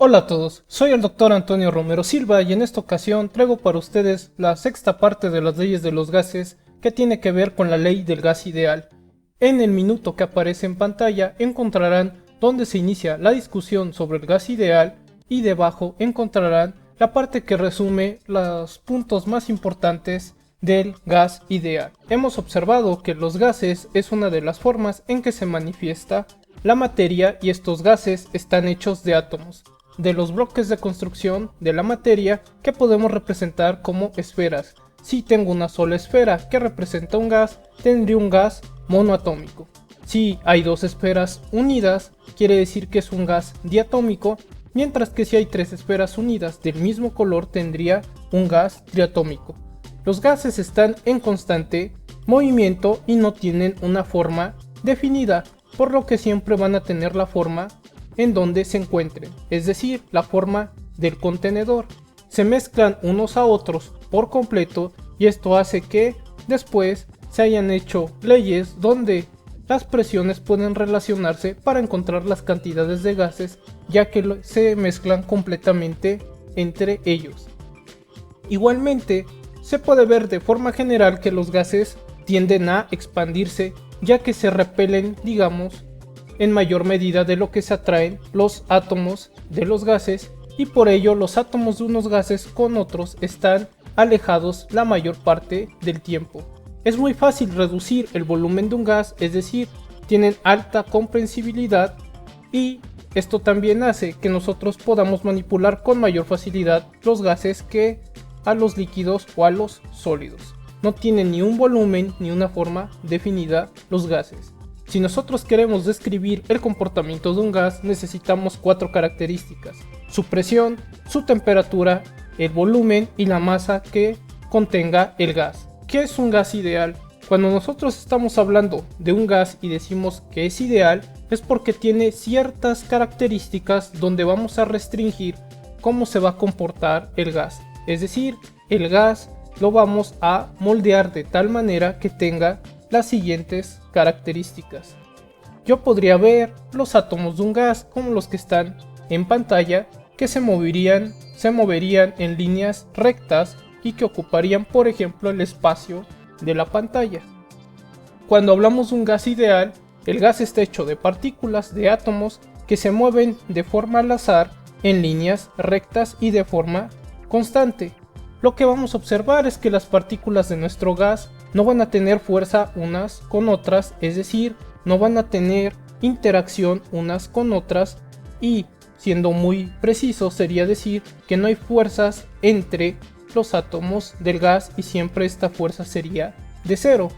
Hola a todos, soy el Dr. Antonio Romero Silva y en esta ocasión traigo para ustedes la sexta parte de las leyes de los gases que tiene que ver con la ley del gas ideal. En el minuto que aparece en pantalla encontrarán donde se inicia la discusión sobre el gas ideal y debajo encontrarán la parte que resume los puntos más importantes del gas ideal. Hemos observado que los gases es una de las formas en que se manifiesta la materia y estos gases están hechos de átomos, de los bloques de construcción de la materia que podemos representar como esferas. Si tengo una sola esfera que representa un gas, tendría un gas monoatómico. Si hay dos esferas unidas, quiere decir que es un gas diatómico, mientras que si hay tres esferas unidas del mismo color tendría un gas triatómico. Los gases están en constante movimiento y no tienen una forma definida, por lo que siempre van a tener la forma en donde se encuentren, es decir, la forma del contenedor. Se mezclan unos a otros por completo y esto hace que después se hayan hecho leyes donde las presiones pueden relacionarse para encontrar las cantidades de gases, ya que se mezclan completamente entre ellos. Igualmente, se puede ver de forma general que los gases tienden a expandirse, ya que se repelen, digamos, en mayor medida de lo que se atraen los átomos de los gases, y por ello los átomos de unos gases con otros están alejados la mayor parte del tiempo. Es muy fácil reducir el volumen de un gas, es decir, tienen alta comprensibilidad y esto también hace que nosotros podamos manipular con mayor facilidad los gases que a los líquidos o a los sólidos. No tienen ni un volumen ni una forma definida los gases. Si nosotros queremos describir el comportamiento de un gas, necesitamos cuatro características: su presión, su temperatura, el volumen y la masa que contenga el gas. ¿Qué es un gas ideal? Cuando nosotros estamos hablando de un gas y decimos que es ideal, es porque tiene ciertas características donde vamos a restringir cómo se va a comportar el gas. Es decir, el gas lo vamos a moldear de tal manera que tenga las siguientes características. Yo podría ver los átomos de un gas como los que están en pantalla, que se moverían en líneas rectas y que ocuparían, por ejemplo, el espacio de la pantalla. Cuando hablamos de un gas ideal, el gas está hecho de partículas, de átomos que se mueven de forma al azar en líneas rectas y de forma constante. Lo que vamos a observar es que las partículas de nuestro gas no van a tener fuerza unas con otras, es decir, no van a tener interacción unas con otras, y siendo muy preciso sería decir que no hay fuerzas entre los átomos del gas y siempre esta fuerza sería de cero.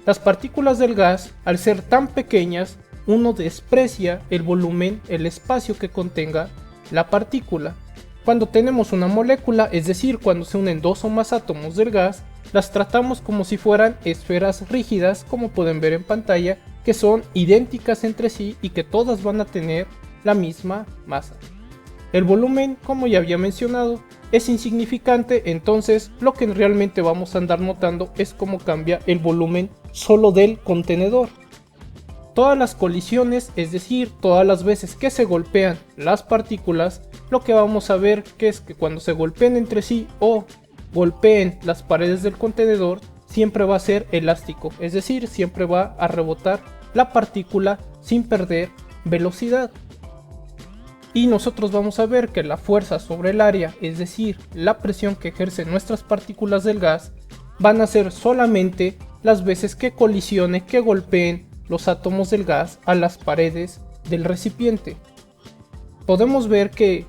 Las partículas del gas, al ser tan pequeñas, uno desprecia el volumen, el espacio que contenga la partícula. Cuando tenemos una molécula, es decir, cuando se unen dos o más átomos del gas, las tratamos como si fueran esferas rígidas, como pueden ver en pantalla, que son idénticas entre sí y que todas van a tener la misma masa. El volumen, como ya había mencionado, es insignificante, entonces lo que realmente vamos a andar notando es cómo cambia el volumen solo del contenedor. Todas las colisiones, es decir, todas las veces que se golpean las partículas, lo que vamos a ver que es que cuando se golpeen entre sí o golpeen las paredes del contenedor, siempre va a ser elástico, es decir, siempre va a rebotar la partícula sin perder velocidad. Y nosotros vamos a ver que la fuerza sobre el área, es decir, la presión que ejercen nuestras partículas del gas, van a ser solamente las veces que colisione, que golpeen los átomos del gas a las paredes del recipiente. Podemos ver que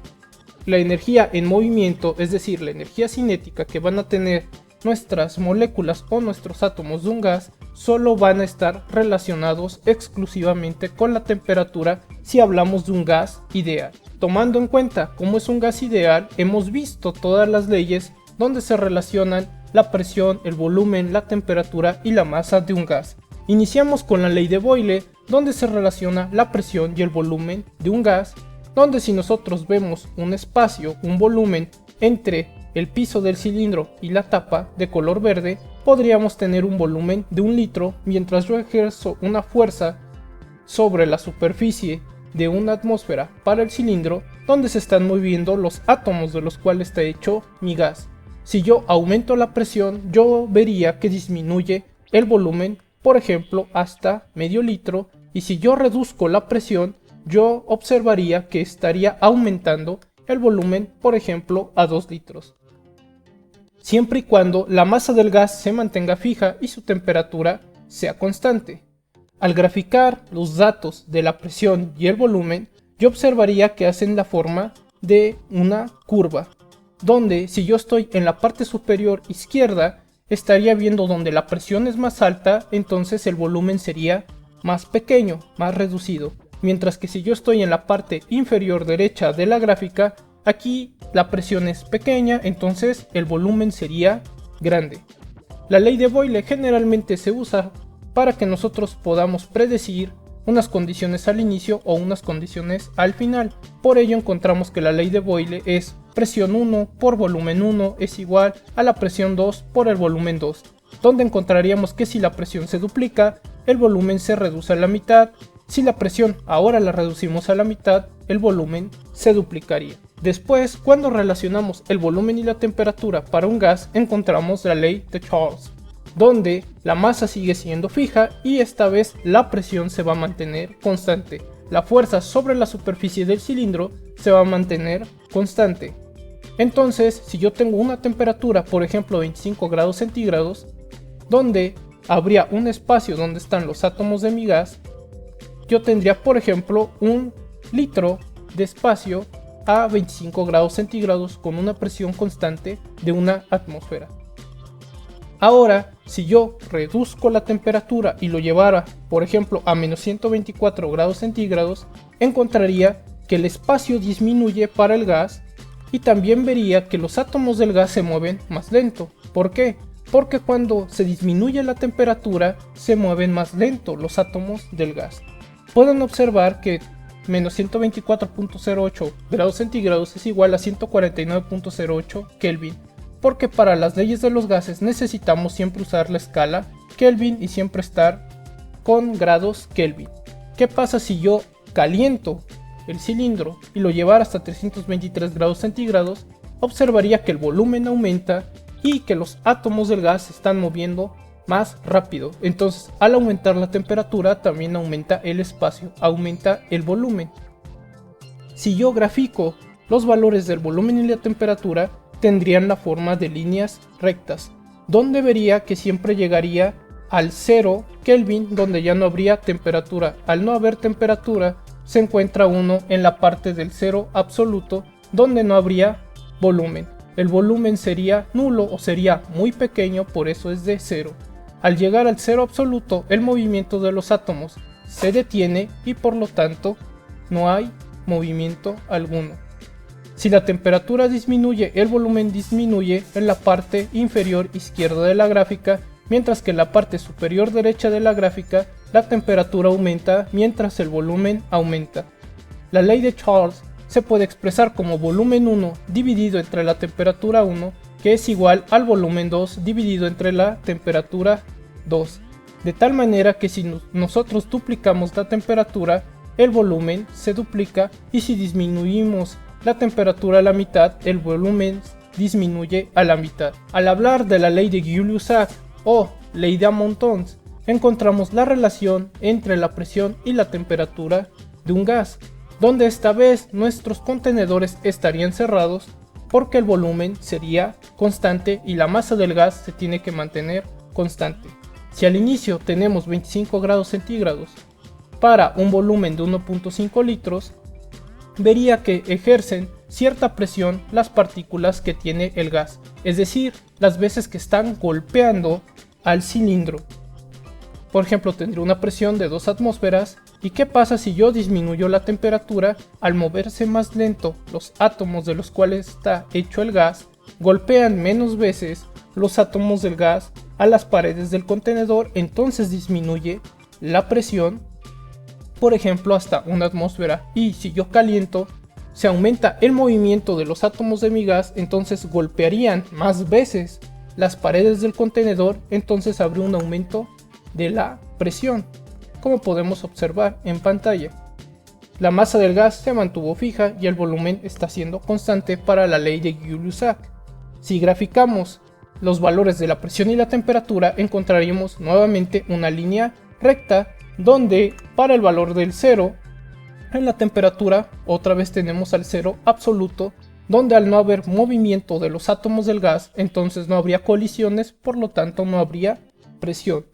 la energía en movimiento, es decir, la energía cinética que van a tener nuestras moléculas o nuestros átomos de un gas, solo van a estar relacionados exclusivamente con la temperatura si hablamos de un gas ideal. Tomando en cuenta cómo es un gas ideal, hemos visto todas las leyes donde se relacionan la presión, el volumen, la temperatura y la masa de un gas. Iniciamos con la ley de Boyle, donde se relaciona la presión y el volumen de un gas, donde si nosotros vemos un espacio, un volumen entre el piso del cilindro y la tapa de color verde, podríamos tener un volumen de 1 litro, mientras yo ejerzo una fuerza sobre la superficie de una atmósfera para el cilindro donde se están moviendo los átomos de los cuales está hecho mi gas. Si yo aumento la presión, yo vería que disminuye el volumen, por ejemplo, hasta medio litro, y si yo reduzco la presión, yo observaría que estaría aumentando el volumen, por ejemplo, a 2 litros. Siempre y cuando la masa del gas se mantenga fija y su temperatura sea constante. Al graficar los datos de la presión y el volumen, yo observaría que hacen la forma de una curva, donde si yo estoy en la parte superior izquierda, estaría viendo donde la presión es más alta, entonces el volumen sería más pequeño, más reducido. Mientras que si yo estoy en la parte inferior derecha de la gráfica, aquí la presión es pequeña, entonces el volumen sería grande. La ley de Boyle generalmente se usa para que nosotros podamos predecir unas condiciones al inicio o unas condiciones al final. Por ello encontramos que la ley de Boyle es presión 1 por volumen 1 es igual a la presión 2 por el volumen 2, donde encontraríamos que si la presión se duplica, el volumen se reduce a la mitad. Si la presión ahora la reducimos a la mitad, el volumen se duplicaría. Después, cuando relacionamos el volumen y la temperatura para un gas, encontramos la ley de Charles, donde la masa sigue siendo fija y esta vez la presión se va a mantener constante. La fuerza sobre la superficie del cilindro se va a mantener constante. Entonces, si yo tengo una temperatura, por ejemplo 25 grados centígrados, donde habría un espacio donde están los átomos de mi gas, yo tendría, por ejemplo, 1 litro de espacio a 25 grados centígrados con una presión constante de una atmósfera. Ahora, si yo reduzco la temperatura y lo llevara, por ejemplo, a menos 124 grados centígrados, encontraría que el espacio disminuye para el gas y también vería que los átomos del gas se mueven más lento. ¿Por qué? Porque cuando se disminuye la temperatura, se mueven más lento los átomos del gas. Pueden observar que menos 124.08 grados centígrados es igual a 149.08 Kelvin, porque para las leyes de los gases necesitamos siempre usar la escala Kelvin y siempre estar con grados Kelvin. ¿Qué pasa si yo caliento el cilindro y lo llevara hasta 323 grados centígrados? Observaría que el volumen aumenta y que los átomos del gas se están moviendo más rápido. Entonces, al aumentar la temperatura también aumenta el espacio, aumenta el volumen. Si yo grafico los valores del volumen y la temperatura, tendrían la forma de líneas rectas, donde vería que siempre llegaría al 0 Kelvin, donde ya no habría temperatura. Al no haber temperatura, se encuentra uno en la parte del 0 absoluto, donde no habría volumen. El volumen sería nulo o sería muy pequeño, por eso es de 0. Al llegar al 0 absoluto, el movimiento de los átomos se detiene y por lo tanto no hay movimiento alguno. Si la temperatura disminuye, el volumen disminuye en la parte inferior izquierda de la gráfica, mientras que en la parte superior derecha de la gráfica la temperatura aumenta mientras el volumen aumenta. La ley de Charles se puede expresar como volumen 1 dividido entre la temperatura 1, que es igual al volumen 2 dividido entre la temperatura 2. De tal manera que si nosotros duplicamos la temperatura, el volumen se duplica, y si disminuimos la temperatura a la mitad, el volumen disminuye a la mitad. Al hablar de la ley de Giulio-Sacks o ley de Amontons, encontramos la relación entre la presión y la temperatura de un gas, donde esta vez nuestros contenedores estarían cerrados porque el volumen sería constante y la masa del gas se tiene que mantener constante. Si al inicio tenemos 25 grados centígrados para un volumen de 1.5 litros, vería que ejercen cierta presión las partículas que tiene el gas, es decir, las veces que están golpeando al cilindro. Por ejemplo, tendría una presión de 2 atmósferas. ¿Y qué pasa si yo disminuyo la temperatura? Al moverse más lento, los átomos de los cuales está hecho el gas golpean menos veces los átomos del gas a las paredes del contenedor, entonces disminuye la presión, por ejemplo, hasta 1 atmósfera. Y si yo caliento, se aumenta el movimiento de los átomos de mi gas, entonces golpearían más veces las paredes del contenedor, entonces habría un aumento de la presión, como podemos observar en pantalla. La masa del gas se mantuvo fija y el volumen está siendo constante para la ley de Gill-Lussac. Si graficamos los valores de la presión y la temperatura, encontraríamos nuevamente una línea recta donde para el valor del 0 en la temperatura otra vez tenemos al 0 absoluto, donde al no haber movimiento de los átomos del gas, entonces no habría colisiones, por lo tanto no habría presión.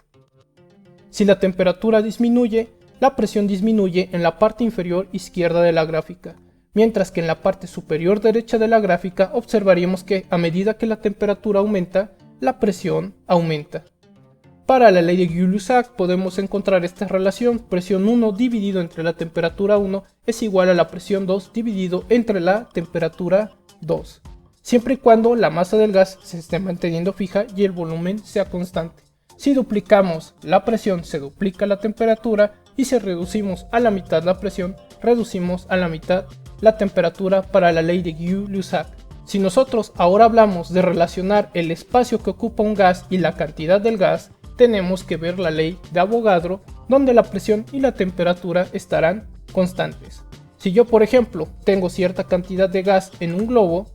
Si la temperatura disminuye, la presión disminuye en la parte inferior izquierda de la gráfica, mientras que en la parte superior derecha de la gráfica observaríamos que a medida que la temperatura aumenta, la presión aumenta. Para la ley de Gill-Lussac podemos encontrar esta relación: presión 1 dividido entre la temperatura 1 es igual a la presión 2 dividido entre la temperatura 2, siempre y cuando la masa del gas se esté manteniendo fija y el volumen sea constante. Si duplicamos la presión, se duplica la temperatura, y si reducimos a la mitad la presión, reducimos a la mitad la temperatura para la ley de Gill-Lussac. Si nosotros ahora hablamos de relacionar el espacio que ocupa un gas y la cantidad del gas, tenemos que ver la ley de Avogadro, donde la presión y la temperatura estarán constantes. Si yo, por ejemplo, tengo cierta cantidad de gas en un globo,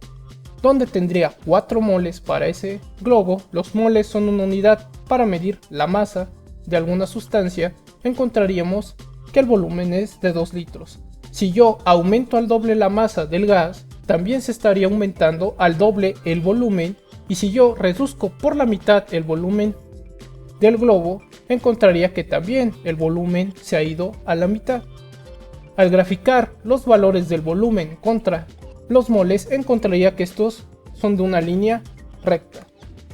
donde tendría 4 moles para ese globo, los moles son una unidad para medir la masa de alguna sustancia, encontraríamos que el volumen es de 2 litros. Si yo aumento al doble la masa del gas, también se estaría aumentando al doble el volumen, y si yo reduzco por la mitad el volumen del globo, encontraría que también el volumen se ha ido a la mitad. Al graficar los valores del volumen contra los moles, encontraría que estos son de una línea recta,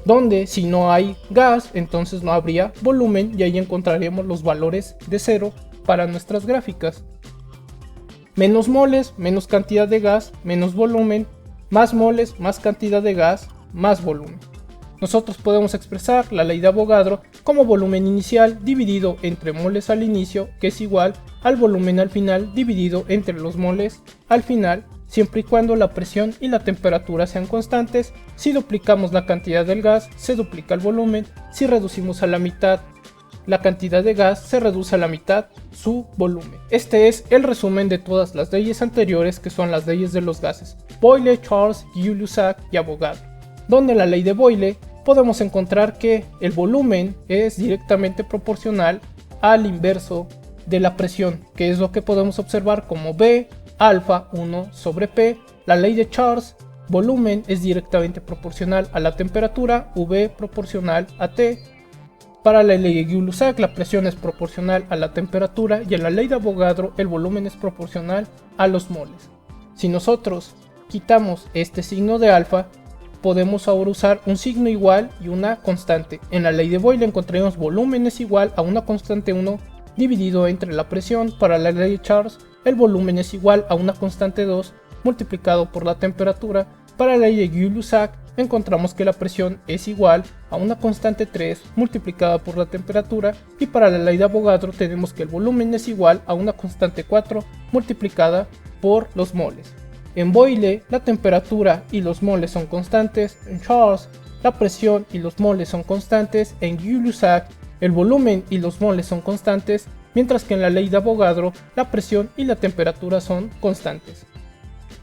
donde si no hay gas, entonces no habría volumen, y ahí encontraríamos los valores de 0 para nuestras gráficas. Menos moles, menos cantidad de gas, menos volumen; más moles, más cantidad de gas, más volumen. Nosotros podemos expresar la ley de Avogadro como volumen inicial dividido entre moles al inicio, que es igual al volumen al final dividido entre los moles al final, siempre y cuando la presión y la temperatura sean constantes. Si duplicamos la cantidad del gas, se duplica el volumen; si reducimos a la mitad la cantidad de gas, se reduce a la mitad su volumen. Este es el resumen de todas las leyes anteriores, que son las leyes de los gases: Boyle, Charles, Gill-Lussac y Avogadro. Donde en la ley de Boyle podemos encontrar que el volumen es directamente proporcional al inverso de la presión, que es lo que podemos observar como B alfa 1 sobre P. La ley de Charles: volumen es directamente proporcional a la temperatura, V proporcional a T. Para la ley de Gill-Lussac, la presión es proporcional a la temperatura, y en la ley de Avogadro el volumen es proporcional a los moles. Si nosotros quitamos este signo de alfa, podemos ahora usar un signo igual y una constante. En la ley de Boyle encontraremos volumen es igual a una constante 1 dividido entre la presión. Para la ley de Charles, el volumen es igual a una constante 2 multiplicado por la temperatura. Para la ley de Gill-Lussac encontramos que la presión es igual a una constante 3 multiplicada por la temperatura, y para la ley de Avogadro tenemos que el volumen es igual a una constante 4 multiplicada por los moles. En Boyle la temperatura y los moles son constantes; en Charles la presión y los moles son constantes; en Gill-Lussac el volumen y los moles son constantes, mientras que en la ley de Avogadro la presión y la temperatura son constantes.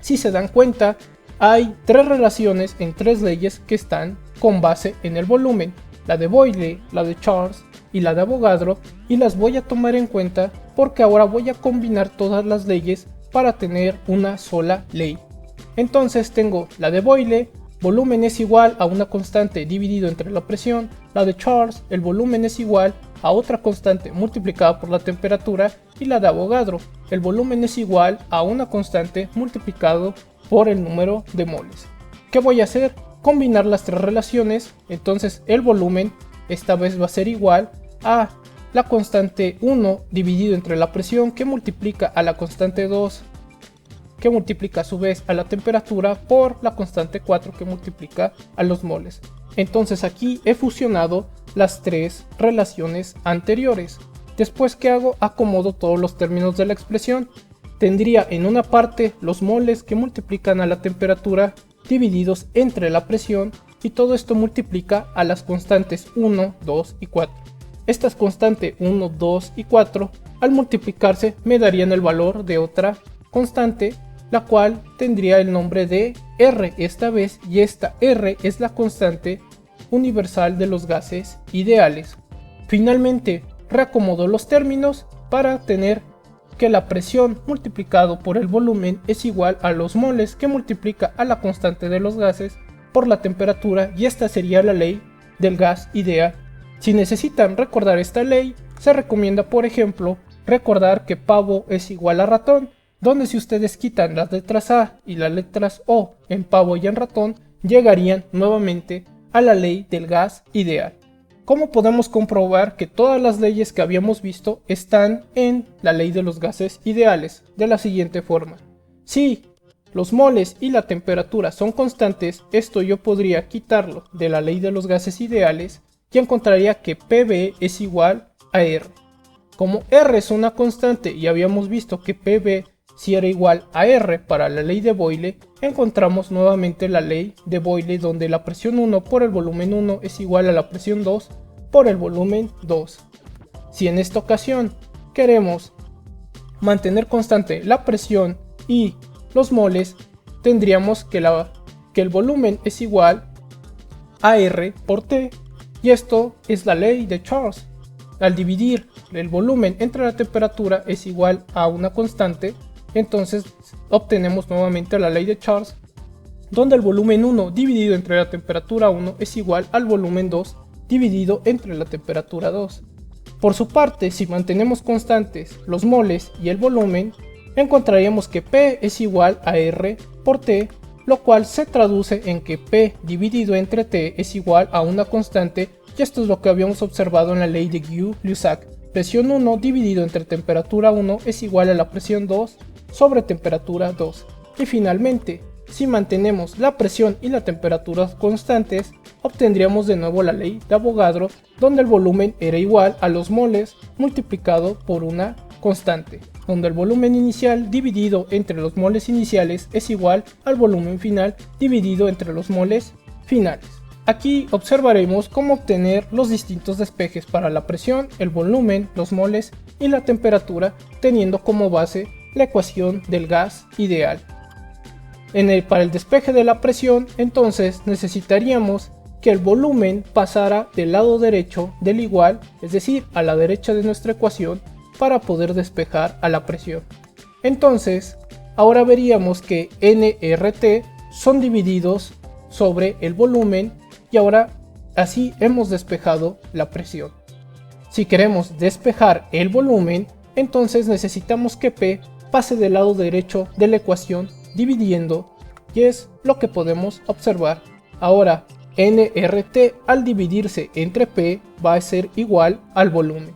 Si se dan cuenta, hay 3 relaciones en 3 leyes que están con base en el volumen: la de Boyle, la de Charles y la de Avogadro, y las voy a tomar en cuenta porque ahora voy a combinar todas las leyes para tener una sola ley. Entonces tengo la de Boyle: volumen es igual a una constante dividido entre la presión; la de Charles: el volumen es igual a otra constante multiplicada por la temperatura; y la de Avogadro: el volumen es igual a una constante multiplicado por el número de moles. ¿Qué voy a hacer? Combinar las 3 relaciones. Entonces el volumen esta vez va a ser igual a la constante 1 dividido entre la presión, que multiplica a la constante 2, que multiplica a su vez a la temperatura, por la constante 4, que multiplica a los moles. Entonces aquí he fusionado las 3 relaciones anteriores. Después, ¿qué hago? Acomodo todos los términos de la expresión. Tendría en una parte los moles que multiplican a la temperatura divididos entre la presión, y todo esto multiplica a las constantes 1, 2 y 4. Estas constantes 1, 2 y 4 al multiplicarse me darían el valor de otra constante, la cual tendría el nombre de R esta vez, y esta R es la constante universal de los gases ideales. Finalmente, reacomodo los términos para tener que la presión multiplicado por el volumen es igual a los moles que multiplica a la constante de los gases por la temperatura, y esta sería la ley del gas ideal. Si necesitan recordar esta ley, se recomienda, por ejemplo, recordar que pavo es igual a ratón, donde si ustedes quitan las letras A y las letras O en pavo y en ratón, llegarían nuevamente a la ley del gas ideal. ¿Cómo podemos comprobar que todas las leyes que habíamos visto están en la ley de los gases ideales? De la siguiente forma: si los moles y la temperatura son constantes, esto yo podría quitarlo de la ley de los gases ideales y encontraría que PV es igual a R. Como R es una constante y habíamos visto que PV si era igual a R para la ley de Boyle, encontramos nuevamente la ley de Boyle, donde la presión 1 por el volumen 1 es igual a la presión 2 por el volumen 2. Si en esta ocasión queremos mantener constante la presión y los moles, tendríamos que el volumen es igual a R por T, y esto es la ley de Charles. Al dividir el volumen entre la temperatura es igual a una constante, entonces obtenemos nuevamente la ley de Charles, donde el volumen 1 dividido entre la temperatura 1 es igual al volumen 2 dividido entre la temperatura 2. Por su parte, si mantenemos constantes los moles y el volumen, encontraríamos que P es igual a R por T, lo cual se traduce en que P dividido entre T es igual a una constante, y esto es lo que habíamos observado en la ley de Gill-Lussac. Presión 1 dividido entre temperatura 1 es igual a la presión 2 sobre temperatura 2. Y finalmente, si mantenemos la presión y la temperatura constantes, obtendríamos de nuevo la ley de Avogadro, donde el volumen era igual a los moles multiplicado por una constante, donde el volumen inicial dividido entre los moles iniciales es igual al volumen final dividido entre los moles finales. Aquí observaremos cómo obtener los distintos despejes para la presión, el volumen, los moles y la temperatura, teniendo como base la ecuación del gas ideal. Para el despeje de la presión, entonces necesitaríamos que el volumen pasara del lado derecho del igual, es decir, a la derecha de nuestra ecuación, para poder despejar a la presión. Entonces, ahora veríamos que nRT son divididos sobre el volumen, y ahora así hemos despejado la presión. Si queremos despejar el volumen, entonces necesitamos que P pase del lado derecho de la ecuación dividiendo, y es lo que podemos observar. Ahora nRT al dividirse entre P va a ser igual al volumen.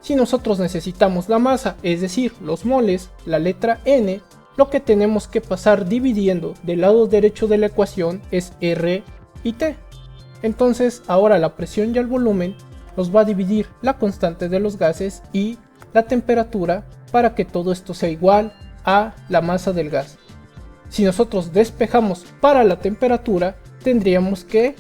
Si nosotros necesitamos la masa, es decir, los moles, la letra N, lo que tenemos que pasar dividiendo del lado derecho de la ecuación es R y T. Entonces ahora la presión y el volumen nos va a dividir la constante de los gases y la temperatura para que todo esto sea igual a la masa del gas. Si nosotros despejamos para la temperatura, tendríamos que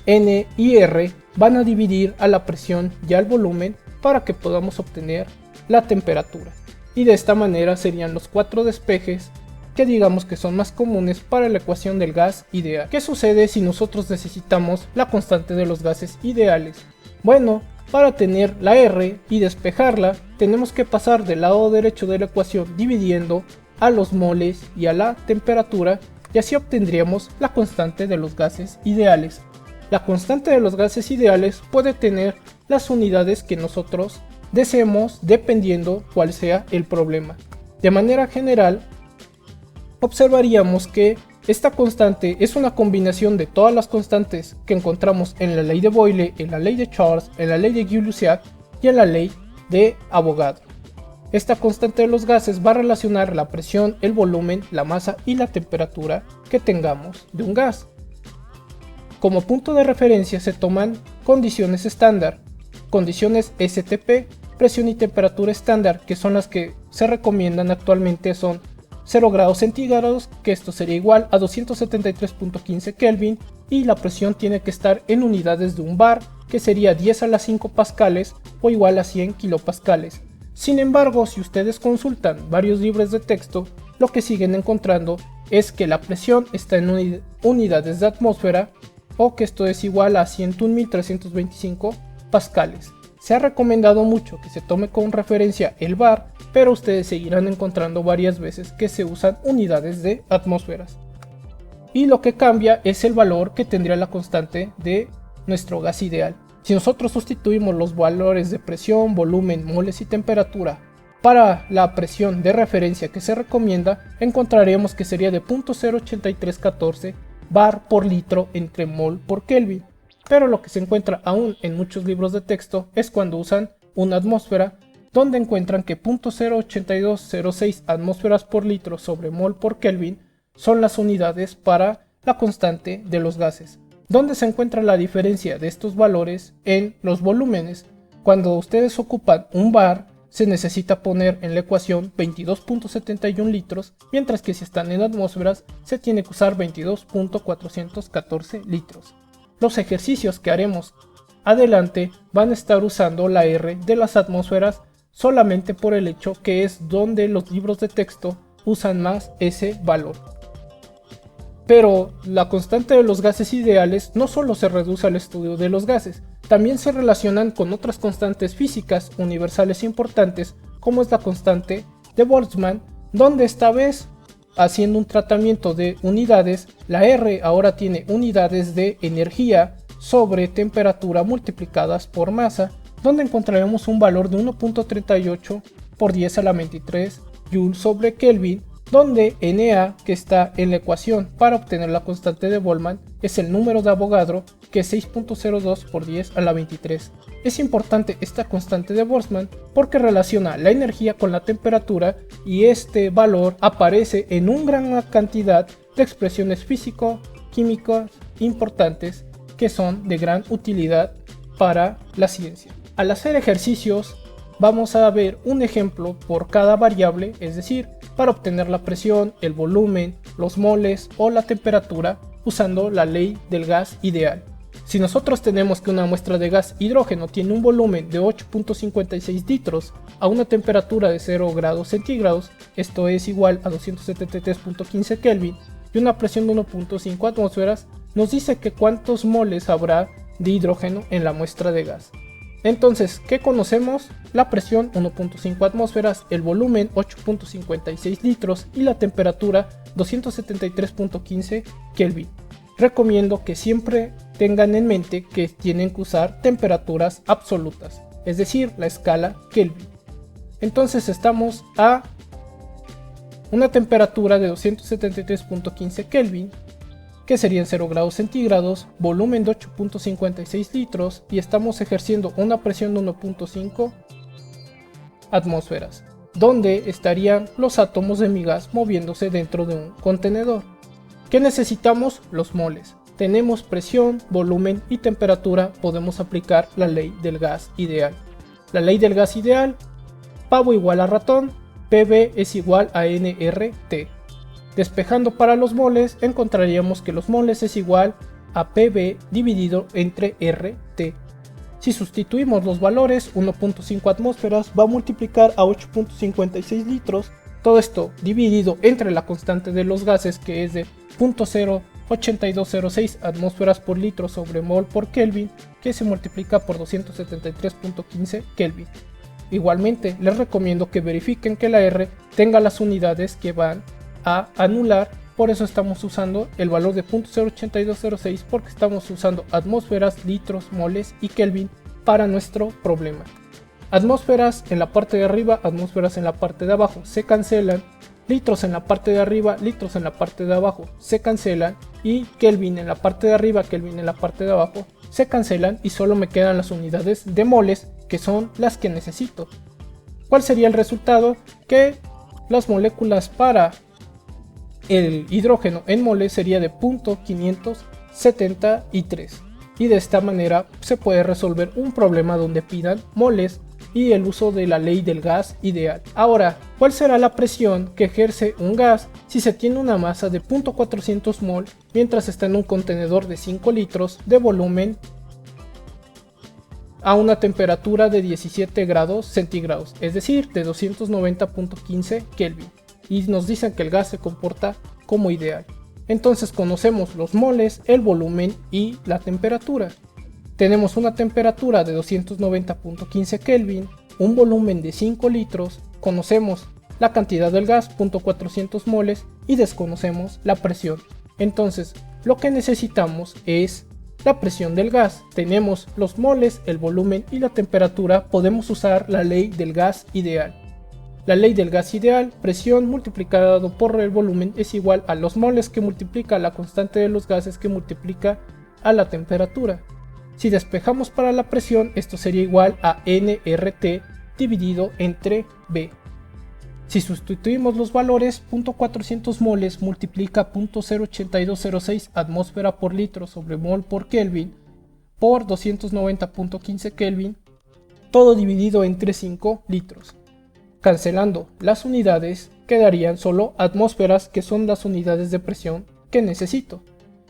N y R van a dividir a la presión y al volumen para que podamos obtener la temperatura. Y de esta manera serían los 4 despejes que digamos que son más comunes para la ecuación del gas ideal. ¿Qué sucede si nosotros necesitamos la constante de los gases ideales? Bueno, para tener la R y despejarla, tenemos que pasar del lado derecho de la ecuación dividiendo a los moles y a la temperatura, y así obtendríamos la constante de los gases ideales. La constante de los gases ideales puede tener las unidades que nosotros deseemos dependiendo cuál sea el problema. De manera general, observaríamos que esta constante es una combinación de todas las constantes que encontramos en la ley de Boyle, en la ley de Charles, en la ley de Gill-Lussac y en la ley de Avogadro. Esta constante de los gases va a relacionar la presión, el volumen, la masa y la temperatura que tengamos de un gas. Como punto de referencia se toman condiciones estándar, condiciones STP, presión y temperatura estándar, que son las que se recomiendan actualmente, son 0 grados centígrados, que esto sería igual a 273.15 Kelvin, y la presión tiene que estar en unidades de un bar, que sería 10 a la 5 pascales o igual a 100 kilopascales. Sin embargo, si ustedes consultan varios libros de texto, lo que siguen encontrando es que la presión está en unidades de atmósfera, o que esto es igual a 101.325 pascales. Se ha recomendado mucho que se tome como referencia el bar, pero ustedes seguirán encontrando varias veces que se usan unidades de atmósferas. Y lo que cambia es el valor que tendría la constante de nuestro gas ideal. Si nosotros sustituimos los valores de presión, volumen, moles y temperatura para la presión de referencia que se recomienda, encontraremos que sería de 0.08314 bar por litro entre mol por Kelvin. Pero lo que se encuentra aún en muchos libros de texto es cuando usan una atmósfera, donde encuentran que 0.08206 atmósferas por litro sobre mol por Kelvin son las unidades para la constante de los gases. ¿Dónde se encuentra la diferencia de estos valores? En los volúmenes. Cuando ustedes ocupan un bar, se necesita poner en la ecuación 22.71 litros, mientras que si están en atmósferas, se tiene que usar 22.414 litros. Los ejercicios que haremos adelante van a estar usando la R de las atmósferas solamente por el hecho que es donde los libros de texto usan más ese valor. Pero la constante de los gases ideales no solo se reduce al estudio de los gases, también se relacionan con otras constantes físicas universales importantes, como es la constante de Boltzmann, donde esta vez, haciendo un tratamiento de unidades, la R ahora tiene unidades de energía sobre temperatura multiplicadas por masa, donde encontraremos un valor de 1.38 por 10 a la 23 Joule sobre Kelvin, donde Na, que está en la ecuación para obtener la constante de Boltzmann, es el número de Avogadro, que es 6.02 por 10 a la 23. Es importante esta constante de Boltzmann porque relaciona la energía con la temperatura, y este valor aparece en una gran cantidad de expresiones físico-químicas importantes que son de gran utilidad para la ciencia. Al hacer ejercicios vamos a ver un ejemplo por cada variable, es decir, para obtener la presión, el volumen, los moles o la temperatura usando la ley del gas ideal. Si nosotros tenemos que una muestra de gas hidrógeno tiene un volumen de 8.56 litros a una temperatura de 0 grados centígrados, esto es igual a 273.15 Kelvin, y una presión de 1.5 atmósferas, nos dice que cuántos moles habrá de hidrógeno en la muestra de gas. Entonces, ¿qué conocemos? La presión 1.5 atmósferas, el volumen 8.56 litros y la temperatura 273.15 Kelvin. Recomiendo que siempre tengan en mente que tienen que usar temperaturas absolutas, es decir, la escala Kelvin. Entonces estamos a una temperatura de 273.15 Kelvin, que serían 0 grados centígrados, volumen de 8.56 litros y estamos ejerciendo una presión de 1.5 atmósferas, donde estarían los átomos de mi gas moviéndose dentro de un contenedor. ¿Qué necesitamos? Los moles. Tenemos presión, volumen y temperatura, podemos aplicar la ley del gas ideal. La ley del gas ideal, pavo igual a ratón, PV es igual a nRT. Despejando para los moles, encontraríamos que los moles es igual a PV dividido entre RT. Si sustituimos los valores, 1.5 atmósferas va a multiplicar a 8.56 litros, todo esto dividido entre la constante de los gases, que es de 0.08206 atmósferas por litro sobre mol por Kelvin, que se multiplica por 273.15 Kelvin. Igualmente, les recomiendo que verifiquen que la R tenga las unidades que van a anular, por eso estamos usando el valor de 0.08206, porque estamos usando atmósferas, litros, moles y Kelvin para nuestro problema. Atmósferas en la parte de arriba, atmósferas en la parte de abajo se cancelan, litros en la parte de arriba, litros en la parte de abajo se cancelan, y Kelvin en la parte de arriba, Kelvin en la parte de abajo se cancelan, y solo me quedan las unidades de moles, que son las que necesito. ¿Cuál sería el resultado? Que las moléculas para el hidrógeno en moles sería de 0.573, y de esta manera se puede resolver un problema donde pidan moles y el uso de la ley del gas ideal. Ahora, ¿cuál será la presión que ejerce un gas si se tiene una masa de 0.400 mol mientras está en un contenedor de 5 litros de volumen a una temperatura de 17 grados centígrados, es decir, de 290.15 Kelvin, y nos dicen que el gas se comporta como ideal. Entonces conocemos los moles, el volumen y la temperatura. Tenemos una temperatura de 290.15 Kelvin, un volumen de 5 litros, conocemos la cantidad del gas, 0.400 moles, y desconocemos la presión. Entonces, lo que necesitamos es la presión del gas. Tenemos los moles, el volumen y la temperatura. Podemos usar la ley del gas ideal. La ley del gas ideal, presión multiplicado por el volumen es igual a los moles que multiplica la constante de los gases que multiplica a la temperatura. Si despejamos para la presión, esto sería igual a nRT dividido entre B. Si sustituimos los valores, 0.400 moles multiplica 0.08206 atmósfera por litro sobre mol por Kelvin por 290.15 Kelvin, todo dividido entre 5 litros. Cancelando las unidades, quedarían solo atmósferas, que son las unidades de presión que necesito.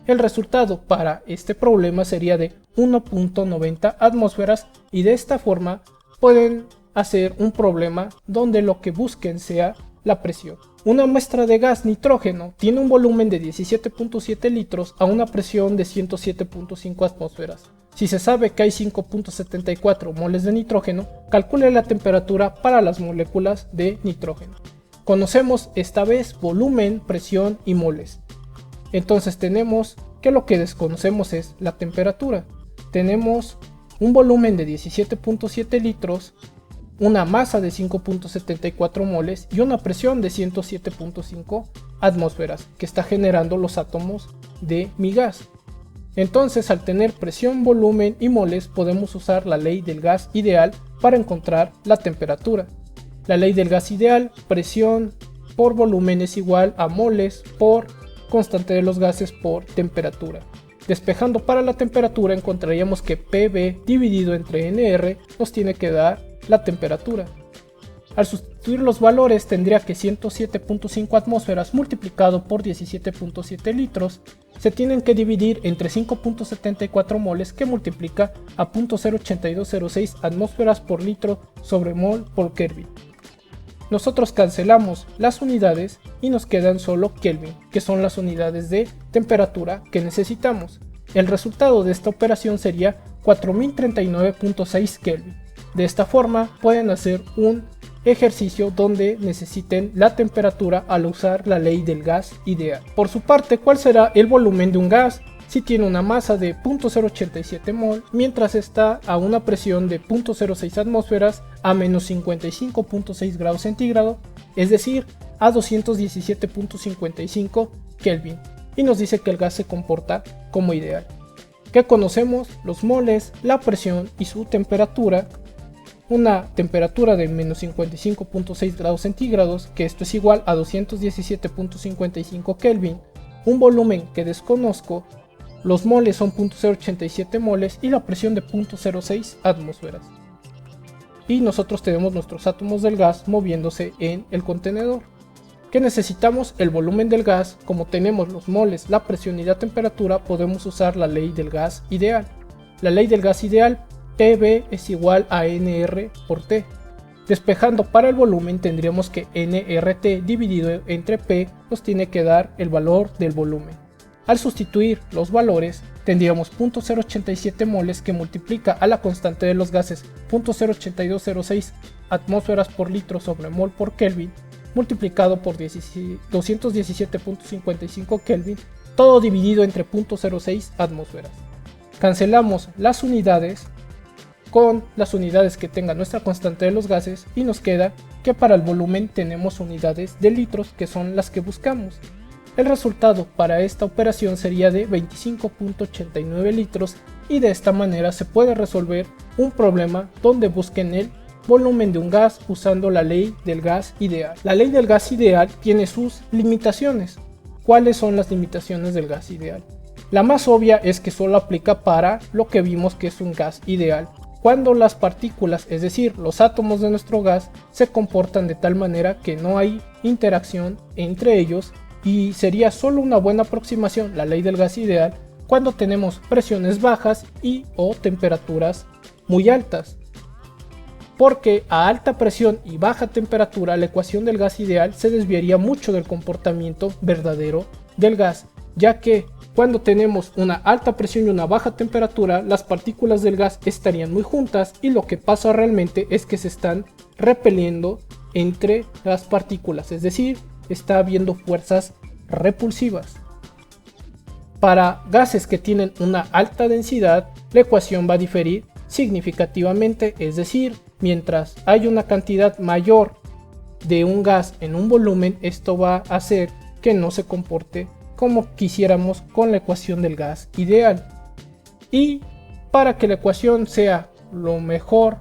El resultado para este problema sería de 1.90 atmósferas, y de esta forma pueden hacer un problema donde lo que busquen sea la presión. Una muestra de gas nitrógeno tiene un volumen de 17.7 litros a una presión de 107.5 atmósferas. Si se sabe que hay 5.74 moles de nitrógeno, calcule la temperatura para las moléculas de nitrógeno. Conocemos esta vez volumen, presión y moles. Entonces tenemos que lo que desconocemos es la temperatura. Tenemos un volumen de 17.7 litros, una masa de 5.74 moles y una presión de 107.5 atmósferas que está generando los átomos de mi gas. Entonces, al tener presión, volumen y moles, podemos usar la ley del gas ideal para encontrar la temperatura. La ley del gas ideal, presión por volumen es igual a moles por constante de los gases por temperatura. Despejando para la temperatura, encontraríamos que PV dividido entre NR nos tiene que dar la temperatura. Al sustituir los valores, tendría que 107.5 atmósferas multiplicado por 17.7 litros se tienen que dividir entre 5.74 moles, que multiplica a 0.08206 atmósferas por litro sobre mol por Kelvin. Nosotros cancelamos las unidades y nos quedan solo Kelvin, que son las unidades de temperatura que necesitamos. El resultado de esta operación sería 4039.6 Kelvin. De esta forma pueden hacer un ejercicio donde necesiten la temperatura al usar la ley del gas ideal. Por su parte, ¿cuál será el volumen de un gas si tiene una masa de 0.087 mol mientras está a una presión de 0.06 atmósferas a menos 55.6 grados centígrados, es decir, a 217.55 Kelvin, y nos dice que el gas se comporta como ideal? Que conocemos los moles, la presión y su temperatura. Una temperatura de menos 55.6 grados centígrados, que esto es igual a 217.55 Kelvin, un volumen que desconozco, los moles son 0.087 moles y la presión de 0.06 atmósferas. Y nosotros tenemos nuestros átomos del gas moviéndose en el contenedor. Que necesitamos el volumen del gas. Como tenemos los moles, la presión y la temperatura, podemos usar la ley del gas ideal. La ley del gas ideal, PV es igual a NR por T. Despejando para el volumen, tendríamos que nRT dividido entre P nos tiene que dar el valor del volumen. Al sustituir los valores, tendríamos 0.087 moles, que multiplica a la constante de los gases 0.08206 atmósferas por litro sobre mol por Kelvin, multiplicado por 217.55 Kelvin, todo dividido entre 0.06 atmósferas. Cancelamos las unidades con las unidades que tenga nuestra constante de los gases y nos queda que para el volumen tenemos unidades de litros, que son las que buscamos. El resultado para esta operación sería de 25.89 litros, y de esta manera se puede resolver un problema donde busquen el volumen de un gas usando la ley del gas ideal. La ley del gas ideal tiene sus limitaciones. ¿Cuáles son las limitaciones del gas ideal? La más obvia es que solo aplica para lo que vimos que es un gas ideal, cuando las partículas, es decir, los átomos de nuestro gas, se comportan de tal manera que no hay interacción entre ellos, y sería solo una buena aproximación la ley del gas ideal cuando tenemos presiones bajas y o temperaturas muy altas, porque a alta presión y baja temperatura la ecuación del gas ideal se desviaría mucho del comportamiento verdadero del gas, ya que cuando tenemos una alta presión y una baja temperatura, las partículas del gas estarían muy juntas y lo que pasa realmente es que se están repeliendo entre las partículas, es decir, está habiendo fuerzas repulsivas. Para gases que tienen una alta densidad, la ecuación va a diferir significativamente, es decir, mientras hay una cantidad mayor de un gas en un volumen, esto va a hacer que no se comporte como quisiéramos con la ecuación del gas ideal. Y para que la ecuación sea lo mejor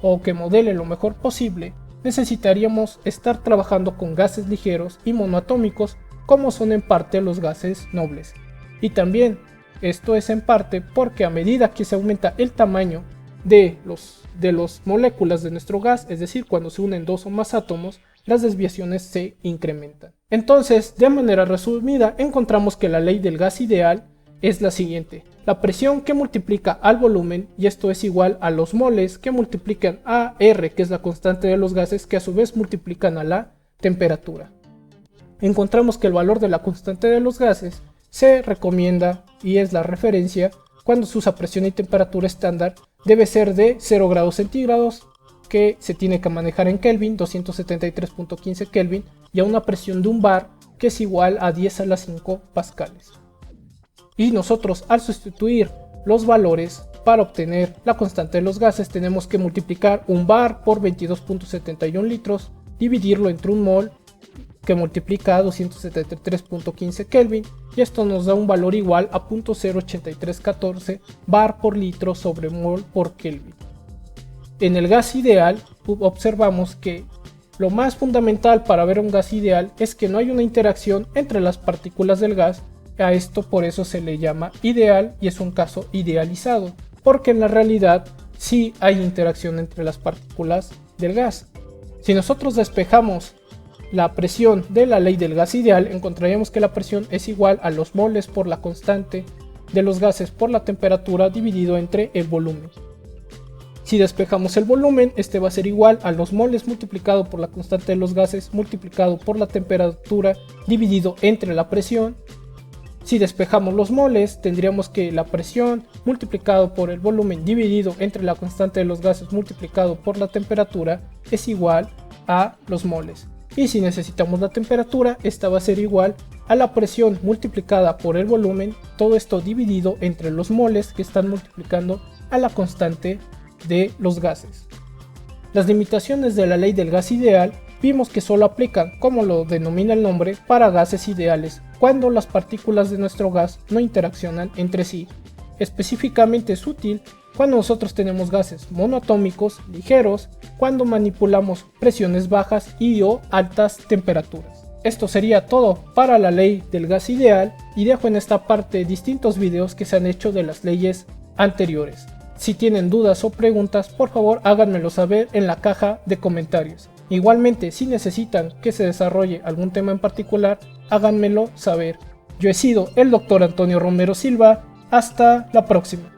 o que modele lo mejor posible, necesitaríamos estar trabajando con gases ligeros y monoatómicos como son en parte los gases nobles. Y también esto es en parte porque a medida que se aumenta el tamaño de las moléculas de nuestro gas, es decir, cuando se unen dos o más átomos, las desviaciones se incrementan. Entonces, de manera resumida, encontramos que la ley del gas ideal es la siguiente: la presión que multiplica al volumen, y esto es igual a los moles que multiplican a R, que es la constante de los gases, que a su vez multiplican a la temperatura. Encontramos que el valor de la constante de los gases se recomienda y es la referencia cuando se usa presión y temperatura estándar debe ser de 0 grados centígrados, que se tiene que manejar en Kelvin, 273.15 Kelvin, y a una presión de un bar que es igual a 10 a la 5 pascales. Y nosotros, al sustituir los valores para obtener la constante de los gases, tenemos que multiplicar un bar por 22.71 litros, dividirlo entre un mol que multiplica a 273.15 Kelvin, y esto nos da un valor igual a 0.08314 bar por litro sobre mol por Kelvin. En el gas ideal observamos que lo más fundamental para ver un gas ideal es que no hay una interacción entre las partículas del gas. A esto por eso se le llama ideal y es un caso idealizado, porque en la realidad sí hay interacción entre las partículas del gas. Si nosotros despejamos la presión de la ley del gas ideal, encontraríamos que la presión es igual a los moles por la constante de los gases por la temperatura dividido entre el volumen. Si despejamos el volumen, este va a ser igual a los moles multiplicado por la constante de los gases multiplicado por la temperatura dividido entre la presión. Si despejamos los moles, tendríamos que la presión multiplicado por el volumen dividido entre la constante de los gases multiplicado por la temperatura es igual a los moles. Y si necesitamos la temperatura, esta va a ser igual a la presión multiplicada por el volumen, todo esto dividido entre los moles que están multiplicando a la constante de los gases. Las limitaciones de la ley del gas ideal vimos que solo aplican, como lo denomina el nombre, para gases ideales, cuando las partículas de nuestro gas no interaccionan entre sí. Específicamente es útil cuando nosotros tenemos gases monoatómicos ligeros, cuando manipulamos presiones bajas y o altas temperaturas. Esto sería todo para la ley del gas ideal, y dejo en esta parte distintos videos que se han hecho de las leyes anteriores. Si tienen dudas o preguntas, por favor háganmelo saber en la caja de comentarios. Igualmente, si necesitan que se desarrolle algún tema en particular, háganmelo saber. Yo he sido el Dr. Antonio Romero Silva. Hasta la próxima.